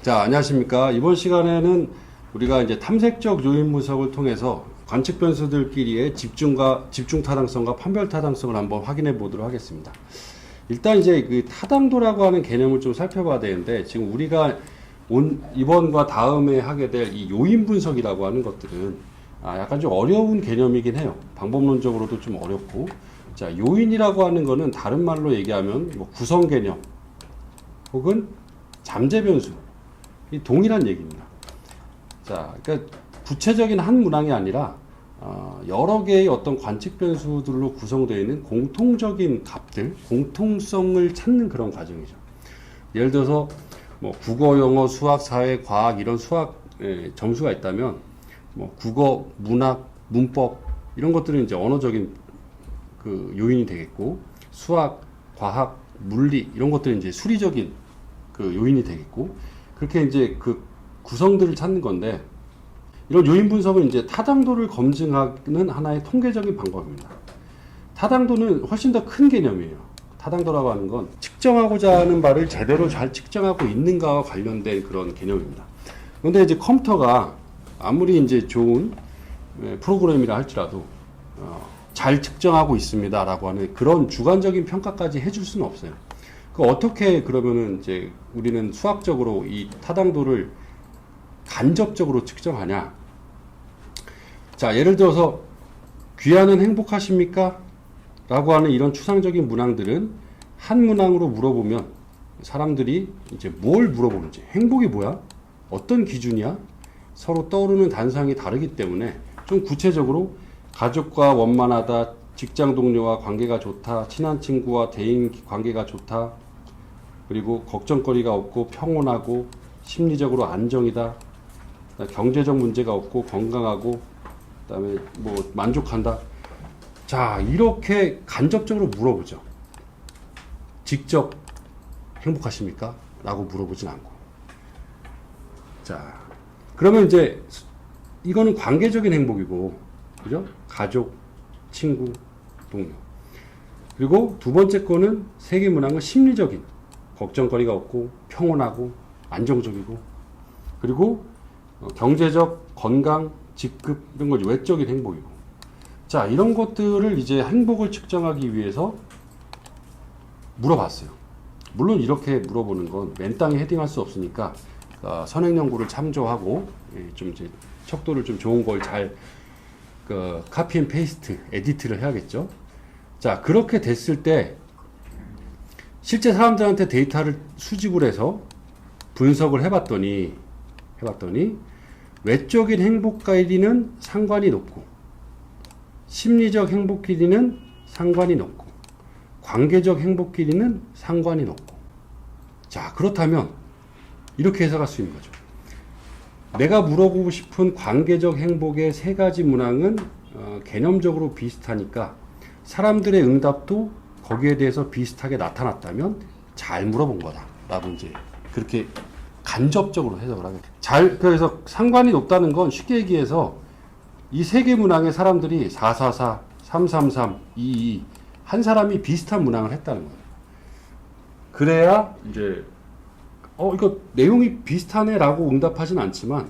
자, 안녕하십니까. 이번 시간에는 우리가 이제 탐색적 요인 분석을 통해서 관측 변수들끼리의 집중 타당성과 판별 타당성을 한번 확인해 보도록 하겠습니다. 일단 이제 그 타당도라고 하는 개념을 좀 살펴봐야 되는데, 지금 우리가 이번과 다음에 하게 될 이 요인 분석이라고 하는 것들은 약간 좀 어려운 개념이긴 해요. 방법론적으로도 좀 어렵고. 자, 요인이라고 하는 거는 다른 말로 얘기하면 뭐 구성 개념 혹은 잠재 변수, 이 동일한 얘기입니다. 자, 그러니까 구체적인 한 문항이 아니라 여러 개의 어떤 관측 변수들로 구성되어 있는 공통적인 값들, 공통성을 찾는 그런 과정이죠. 예를 들어서 뭐 국어, 영어, 수학, 사회, 과학 이런 수학 점수가 있다면 뭐 국어, 문학, 문법 이런 것들은 이제 언어적인 그 요인이 되겠고, 수학, 과학, 물리 이런 것들은 이제 수리적인 그 요인이 되겠고, 그렇게 이제 그 구성들을 찾는 건데, 이런 요인 분석은 이제 타당도를 검증하는 하나의 통계적인 방법입니다. 타당도는 훨씬 더 큰 개념이에요. 타당도라고 하는 건 측정하고자 하는 바를 제대로 잘 측정하고 있는가와 관련된 그런 개념입니다. 그런데 이제 컴퓨터가 아무리 이제 좋은 프로그램이라 할지라도 잘 측정하고 있습니다라고 하는 그런 주관적인 평가까지 해줄 수는 없어요. 그 어떻게 그러면은 이제 우리는 수학적으로 이 타당도를 간접적으로 측정하냐? 자, 예를 들어서 귀하는 행복하십니까? 라고 하는 이런 추상적인 문항들은 한 문항으로 물어보면 사람들이 이제 뭘 물어보는지, 행복이 뭐야? 어떤 기준이야? 서로 떠오르는 단상이 다르기 때문에 좀 구체적으로 가족과 원만하다, 직장 동료와 관계가 좋다, 친한 친구와 대인 관계가 좋다, 그리고 걱정거리가 없고 평온하고 심리적으로 안정이다, 경제적 문제가 없고 건강하고, 그다음에 뭐 만족한다. 자, 이렇게 간접적으로 물어보죠. 직접 행복하십니까? 라고 물어보진 않고. 자, 그러면 이제 이거는 관계적인 행복이고, 그죠? 가족, 친구, 동료. 그리고 두 번째 거는 세계 문항은 심리적인, 걱정거리가 없고 평온하고 안정적이고, 그리고 경제적, 건강, 직급 이런 거 외적인 행복이고. 자, 이런 것들을 이제 행복을 측정하기 위해서 물어봤어요. 물론 이렇게 물어보는 건 맨땅에 헤딩할 수 없으니까 선행 연구를 참조하고 좀 이제 척도를 좀 좋은 걸 잘 카피 앤 페이스트, 에디트를 해야겠죠. 자, 그렇게 됐을 때 실제 사람들한테 데이터를 수집을 해서 분석을 해봤더니 외적인 행복끼리는 상관이 높고, 심리적 행복끼리는 상관이 높고, 관계적 행복끼리는 상관이 높고. 자, 그렇다면 이렇게 해석할 수 있는 거죠. 내가 물어보고 싶은 관계적 행복의 세 가지 문항은 개념적으로 비슷하니까 사람들의 응답도 거기에 대해서 비슷하게 나타났다면 잘 물어본 거다 라고 이제 그렇게 간접적으로 해석을 하겠죠. 그래서 상관이 높다는 건 쉽게 얘기해서 이 세 개 문항의 사람들이 444, 333, 22 한 사람이 비슷한 문항을 했다는 거예요. 그래야 이제 이거 내용이 비슷하네 라고 응답하진 않지만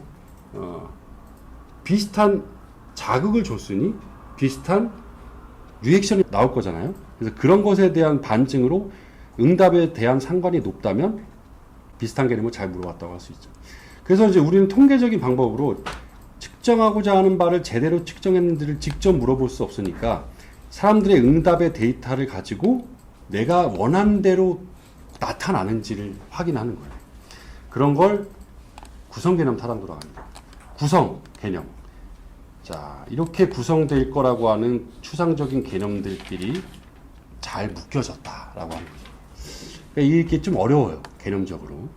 비슷한 자극을 줬으니 비슷한 리액션이 나올 거잖아요. 그래서 그런 것에 대한 반증으로 응답에 대한 상관이 높다면 비슷한 개념을 잘 물어봤다고 할 수 있죠. 그래서 이제 우리는 통계적인 방법으로 측정하고자 하는 바를 제대로 측정했는지를 직접 물어볼 수 없으니까 사람들의 응답의 데이터를 가지고 내가 원하는 대로 나타나는지를 확인하는 거예요. 그런 걸 구성 개념 타당도라고 합니다. 구성 개념. 자, 이렇게 구성될 거라고 하는 추상적인 개념들끼리 잘 묶여졌다라고 하는 거죠. 그러니까 이게 좀 어려워요, 개념적으로.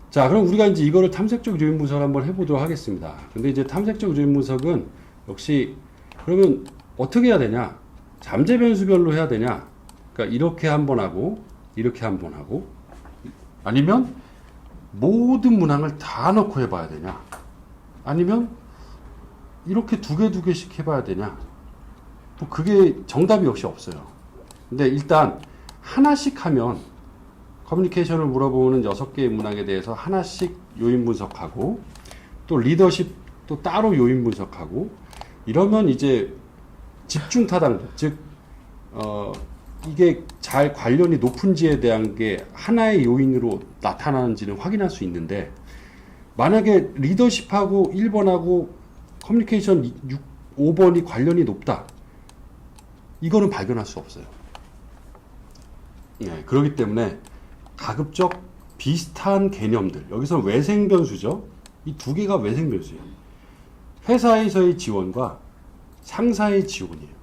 자, 그럼 우리가 이제 이거를 탐색적 요인 분석을 한번 해보도록 하겠습니다. 근데 이제 탐색적 요인 분석은 역시 그러면 어떻게 해야 되냐? 잠재 변수별로 해야 되냐? 그러니까 이렇게 한번 하고 이렇게 한번 하고, 아니면 모든 문항을 다 넣고 해봐야 되냐? 아니면 이렇게 두 개씩 해봐야 되냐? 뭐 그게 정답이 역시 없어요. 근데 일단 하나씩 하면 커뮤니케이션을 물어보는 6개의 문항에 대해서 하나씩 요인 분석하고 또 리더십 또 따로 요인 분석하고 이러면 이제 집중 타당도 즉 이게 잘 관련이 높은지에 대한 게 하나의 요인으로 나타나는지는 확인할 수 있는데 만약에 리더십하고 1번하고 커뮤니케이션 5번이 관련이 높다. 이거는 발견할 수 없어요. 네, 그렇기 때문에 가급적 비슷한 개념들, 여기서 외생변수죠. 이 두 개가 외생변수예요. 회사에서의 지원과 상사의 지원이에요.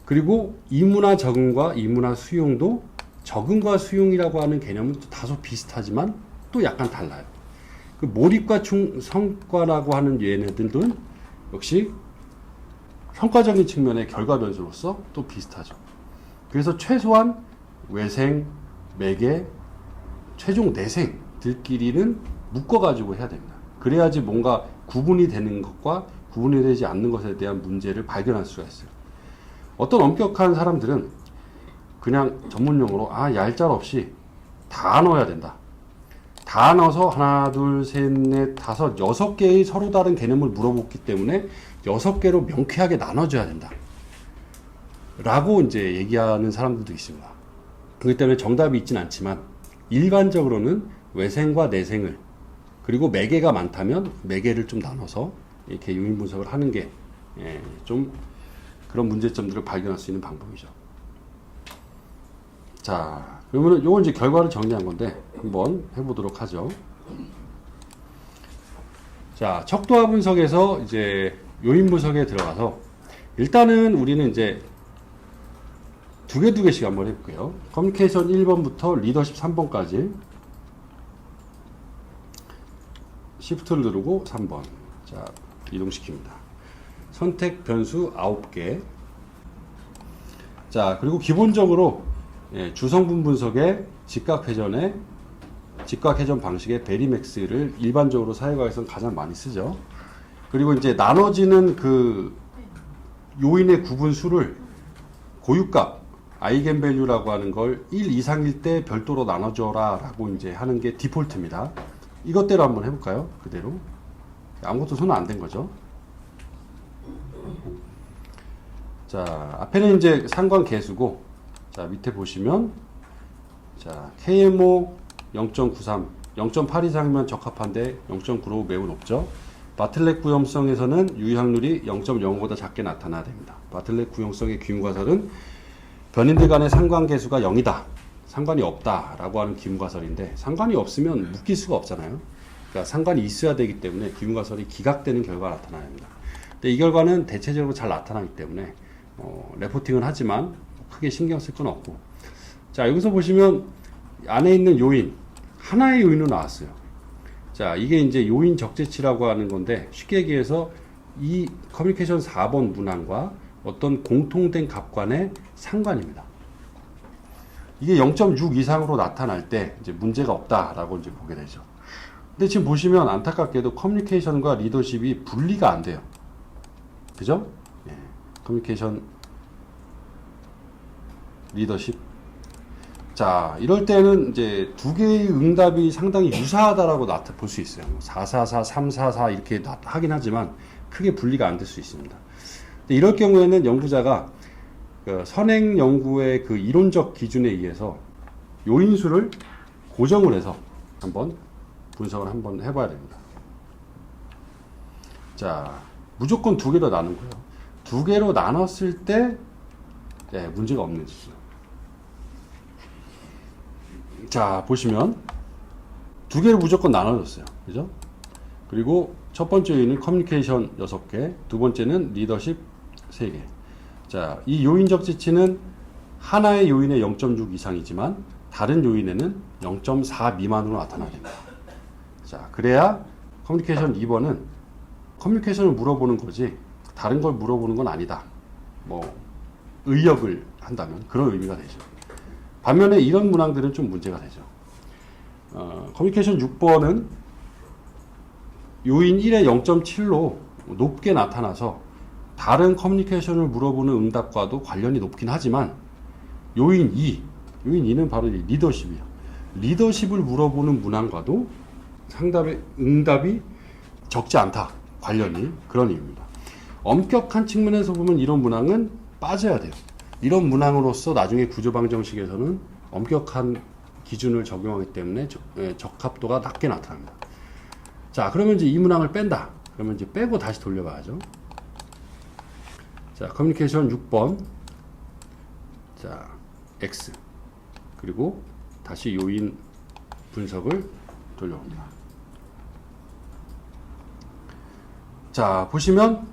그리고 이문화 적응과 이문화 수용도 적응과 수용이라고 하는 개념은 또 다소 비슷하지만 또 약간 달라요. 그 몰입과 성과라고 하는 얘네들은 역시 평가적인 측면의 결과 변수로서 또 비슷하죠. 그래서 최소한 외생, 매개, 최종 내생들끼리는 묶어가지고 해야 됩니다. 그래야지 뭔가 구분이 되는 것과 구분이 되지 않는 것에 대한 문제를 발견할 수가 있어요. 어떤 엄격한 사람들은 그냥 전문용어로 얄짤없이 다 넣어야 된다. 다 넣어서 하나, 둘, 셋, 넷, 다섯, 6개의 서로 다른 개념을 물어봤기 때문에 6개로 명쾌하게 나눠줘야 된다. 라고 이제 얘기하는 사람들도 있습니다. 그렇기 때문에 정답이 있진 않지만 일반적으로는 외생과 내생을 그리고 매개가 많다면 매개를 좀 나눠서 이렇게 요인 분석을 하는 게 좀 그런 문제점들을 발견할 수 있는 방법이죠. 자, 그러면은 요건 이제 결과를 정리한 건데 한번 해보도록 하죠. 자, 척도화 분석에서 이제 요인 분석에 들어가서 일단은 우리는 이제 두 개씩 한번 해볼게요. 커뮤니케이션 1번부터 리더십 3번까지 시프트를 누르고 3번 자 이동시킵니다. 선택 변수 9개. 자, 그리고 기본적으로 주성분 분석의 직각회전 방식의 베리맥스를 일반적으로 사회과에서는 가장 많이 쓰죠. 그리고 이제 나눠지는 그 요인의 구분수를 고유값 아이겐밸류라고 하는 걸 1 이상일 때 별도로 나눠줘라 라고 이제 하는 게 디폴트입니다. 이것대로 한번 해볼까요? 그대로. 아무것도 손은 안 댄 거죠. 자, 앞에는 이제 상관 계수고, 자, 밑에 보시면, 자, KMO 0.93, 0.8 이상이면 적합한데 0.9로 매우 높죠. 바틀렛 구형성에서는 유효확률이 0.05보다 작게 나타나야 됩니다. 바틀렛 구형성의 기문과설은 변인들 간의 상관계수가 0이다. 상관이 없다. 라고 하는 기문과설인데 상관이 없으면 묶일 수가 없잖아요. 그러니까 상관이 있어야 되기 때문에 기문과설이 기각되는 결과가 나타나야 합니다. 근데 이 결과는 대체적으로 잘 나타나기 때문에 레포팅은 하지만 크게 신경 쓸 건 없고. 자, 여기서 보시면 안에 있는 요인, 하나의 요인으로 나왔어요. 자, 이게 이제 요인 적재치라고 하는 건데 쉽게 얘기해서 이 커뮤니케이션 4번 문항과 어떤 공통된 값 간의 상관입니다. 이게 0.6 이상으로 나타날 때 이제 문제가 없다라고 이제 보게 되죠. 근데 지금 보시면 안타깝게도 커뮤니케이션과 리더십이 분리가 안 돼요. 그죠? 예. 커뮤니케이션, 리더십. 자, 이럴 때는 이제 두 개의 응답이 상당히 유사하다라고 볼 수 있어요. 444, 344 이렇게 하긴 하지만 크게 분리가 안 될 수 있습니다. 근데 이럴 경우에는 연구자가 그 선행 연구의 그 이론적 기준에 의해서 요인수를 고정을 해서 한번 분석을 한번 해봐야 됩니다. 자, 무조건 두 개로 나눈 거예요. 두 개로 나눴을 때 문제가 없는 지수. 자, 보시면 두 개를 무조건 나눠줬어요. 그죠? 그리고 첫 번째 요인은 커뮤니케이션 6개, 두 번째는 리더십 3개. 자, 이 요인 적재치는 하나의 요인의 0.6 이상이지만 다른 요인에는 0.4 미만으로 나타나야 됩니다. 자, 그래야 커뮤니케이션 2번은 커뮤니케이션을 물어보는 거지 다른 걸 물어보는 건 아니다. 뭐 의역을 한다면 그런 의미가 되죠. 반면에 이런 문항들은 좀 문제가 되죠. 커뮤니케이션 6번은 요인 1의 0.7로 높게 나타나서 다른 커뮤니케이션을 물어보는 응답과도 관련이 높긴 하지만 요인 2, 요인 2는 바로 리더십이에요. 리더십을 물어보는 문항과도 응답이 적지 않다. 관련이 그런 이유입니다. 엄격한 측면에서 보면 이런 문항은 빠져야 돼요. 이런 문항으로서 나중에 구조방정식에서는 엄격한 기준을 적용하기 때문에 적합도가 낮게 나타납니다. 자, 그러면 이제 이 문항을 뺀다. 그러면 이제 빼고 다시 돌려봐야죠. 자, 커뮤니케이션 6번. 자, X. 그리고 다시 요인 분석을 돌려봅니다. 자, 보시면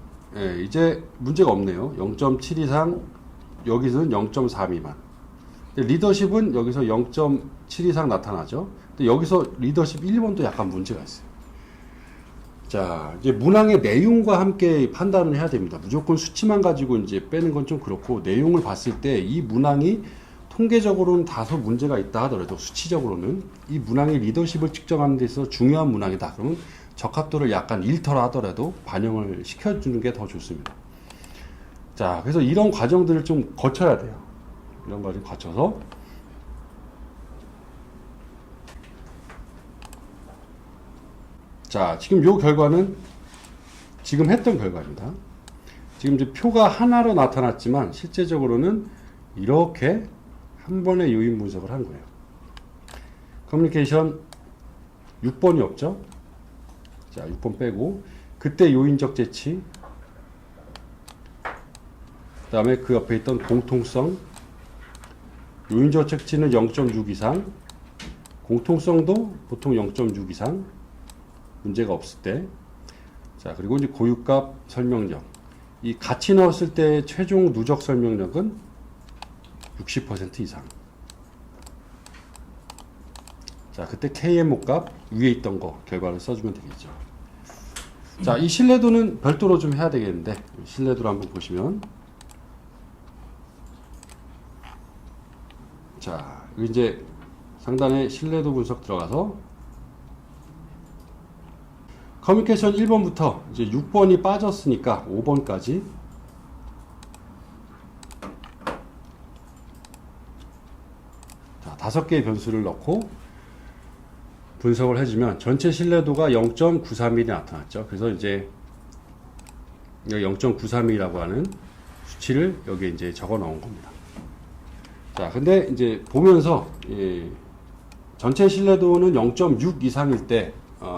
이제 문제가 없네요. 0.7 이상, 여기서는 0.4 미만. 리더십은 여기서 0.7 이상 나타나죠. 근데 여기서 리더십 1번도 약간 문제가 있어요. 자, 이제 문항의 내용과 함께 판단을 해야 됩니다. 무조건 수치만 가지고 이제 빼는 건 좀 그렇고, 내용을 봤을 때 이 문항이 통계적으로는 다소 문제가 있다 하더라도 수치적으로는 이 문항의 리더십을 측정하는 데 있어서 중요한 문항이다. 그러면 적합도를 약간 일터라 하더라도 반영을 시켜주는 게 더 좋습니다. 자, 그래서 이런 과정들을 좀 거쳐야 돼요. 이런 과정 거쳐서 자, 지금 요 결과는 지금 했던 결과입니다. 지금 이제 표가 하나로 나타났지만 실제적으로는 이렇게 한 번에 요인 분석을 한 거예요. 커뮤니케이션 6번이 없죠? 자, 6번 빼고 그때 요인적 재치, 그 다음에 그 옆에 있던 공통성, 요인적 재치는 0.6 이상, 공통성도 보통 0.6 이상, 문제가 없을 때. 자, 그리고 이제 고유값 설명력, 이 같이 넣었을 때 최종 누적 설명력은 60% 이상. 자, 그때 KMO 값 위에 있던 거 결과를 써주면 되겠죠. 자, 이 신뢰도는 별도로 좀 해야 되겠는데, 신뢰도를 한번 보시면, 자, 여기 이제 상단에 신뢰도 분석 들어가서 커뮤니케이션 1번부터 이제 6번이 빠졌으니까 5번까지 자, 5개의 변수를 넣고 분석을 해주면 전체 신뢰도가 0.931이 나타났죠. 그래서 이제 0.931이라고 하는 수치를 여기에 이제 적어 넣은 겁니다. 자, 근데 이제 보면서 전체 신뢰도는 0.6 이상일 때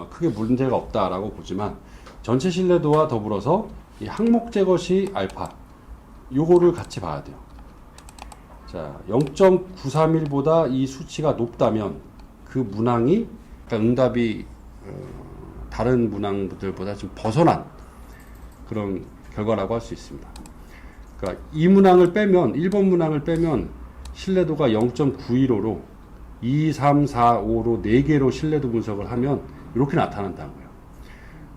크게 문제가 없다라고 보지만 전체 신뢰도와 더불어서 이 항목 제거시 알파 요거를 같이 봐야 돼요. 자, 0.931보다 이 수치가 높다면 그 문항이 그러니까 응답이 다른 문항들보다 좀 벗어난 그런 결과라고 할 수 있습니다. 그러니까 이 문항을 빼면 1번 문항을 빼면 신뢰도가 0.915로 2, 3, 4, 5로 4개로 신뢰도 분석을 하면 이렇게 나타난다는 거예요.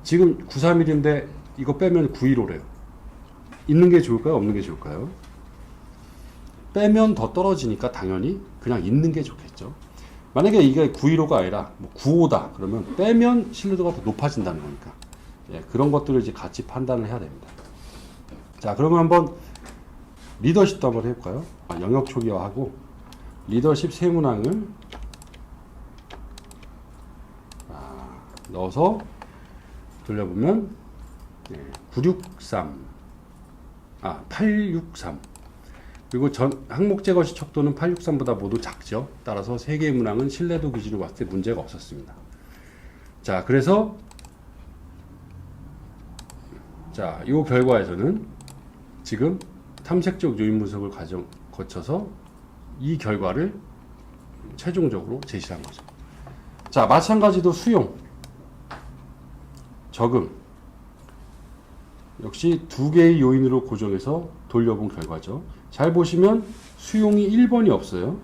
지금 931인데 이거 빼면 915래요. 있는 게 좋을까요? 없는 게 좋을까요? 빼면 더 떨어지니까 당연히 그냥 있는 게 좋겠죠. 만약에 이게 915가 아니라 뭐 95다 그러면 빼면 신뢰도가 더 높아진다는 거니까 그런 것들을 이제 같이 판단을 해야 됩니다. 자, 그러면 한번 리더십도 한번 해볼까요? 영역 초기화하고 리더십 세 문항을 넣어서 돌려보면 863 그리고 항목 제거시 척도는 863보다 모두 작죠. 따라서 3개의 문항은 신뢰도 기준으로 봤을 때 문제가 없었습니다. 자, 그래서 자, 이 결과에서는 지금 탐색적 요인 분석을 거쳐서 이 결과를 최종적으로 제시한 거죠. 자, 마찬가지로 수용, 적응 역시 2개의 요인으로 고정해서 돌려본 결과죠. 잘 보시면 수용이 1번이 없어요.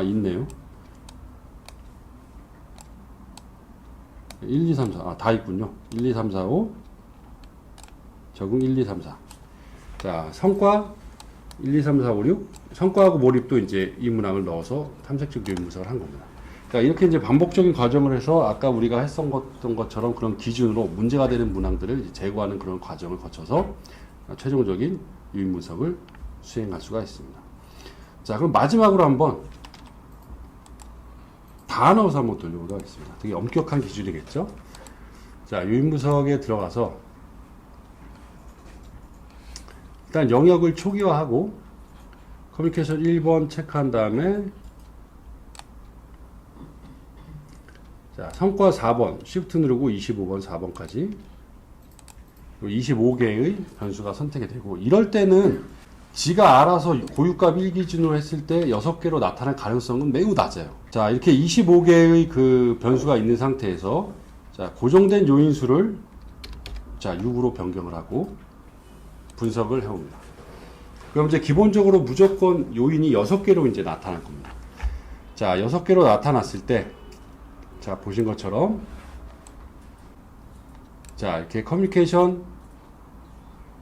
있네요. 1, 2, 3, 4. 다 있군요. 1, 2, 3, 4, 5. 적응 1, 2, 3, 4. 자, 성과 1, 2, 3, 4, 5, 6. 성과하고 몰입도 이제 이 문항을 넣어서 탐색적 요인 분석을 한 겁니다. 그러니까 이렇게 이제 반복적인 과정을 해서 아까 우리가 했던 것처럼 그런 기준으로 문제가 되는 문항들을 이제 제거하는 그런 과정을 거쳐서 최종적인 요인 분석을 수행할 수가 있습니다. 자, 그럼 마지막으로 한번 다 넣어서 한번 돌려보도록 하겠습니다. 되게 엄격한 기준이겠죠? 자, 요인 분석에 들어가서 일단 영역을 초기화하고 커뮤니케이션 1번 체크한 다음에 자, 성과 4번 Shift 누르고 25번 4번까지 25개의 변수가 선택이 되고, 이럴 때는 지가 알아서 고유값 1 기준으로 했을 때 6개로 나타날 가능성은 매우 낮아요. 자, 이렇게 25개의 그 변수가 있는 상태에서 자, 고정된 요인수를 자, 6으로 변경을 하고 분석을 해옵니다. 그럼 이제 기본적으로 무조건 요인이 6개로 이제 나타날 겁니다. 자, 6개로 나타났을 때 자, 보신 것처럼 자, 이렇게 커뮤니케이션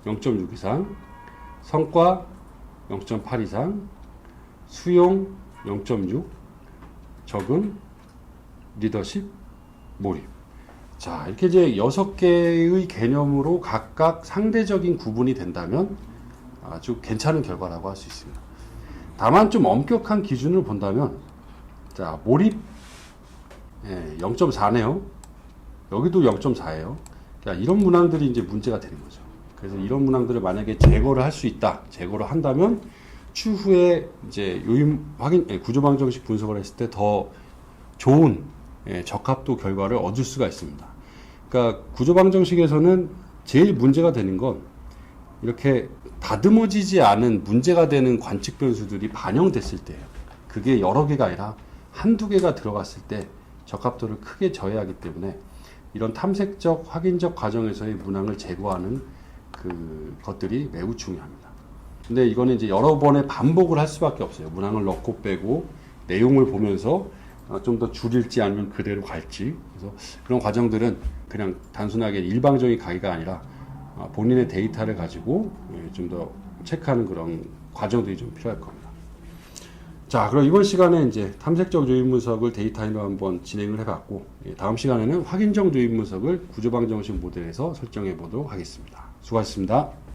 0.6 이상, 성과 0.8 이상, 수용 0.6, 적응, 리더십, 몰입. 자, 이렇게 이제 6개의 개념으로 각각 상대적인 구분이 된다면 아주 괜찮은 결과라고 할 수 있습니다. 다만 좀 엄격한 기준을 본다면, 자, 몰입 0.4네요. 여기도 0.4예요. 그러니까 이런 문항들이 이제 문제가 되는 거죠. 그래서 이런 문항들을 만약에 제거를 할 수 있다, 제거를 한다면 추후에 이제 요인 확인, 구조방정식 분석을 했을 때 더 좋은 적합도 결과를 얻을 수가 있습니다. 그러니까 구조방정식에서는 제일 문제가 되는 건 이렇게 다듬어지지 않은 문제가 되는 관측 변수들이 반영됐을 때예요. 그게 여러 개가 아니라 한두 개가 들어갔을 때 적합도를 크게 저해하기 때문에 이런 탐색적, 확인적 과정에서의 문항을 제거하는 그 것들이 매우 중요합니다. 근데 이거는 이제 여러 번의 반복을 할 수밖에 없어요. 문항을 넣고 빼고 내용을 보면서 좀 더 줄일지 아니면 그대로 갈지. 그래서 그런 과정들은 그냥 단순하게 일방적인 가기가 아니라 본인의 데이터를 가지고 좀 더 체크하는 그런 과정들이 좀 필요할 겁니다. 자, 그럼 이번 시간에 이제 탐색적 요인 분석을 데이터인으로 한번 진행을 해봤고, 다음 시간에는 확인적 요인 분석을 구조방정식 모델에서 설정해 보도록 하겠습니다. 수고하셨습니다.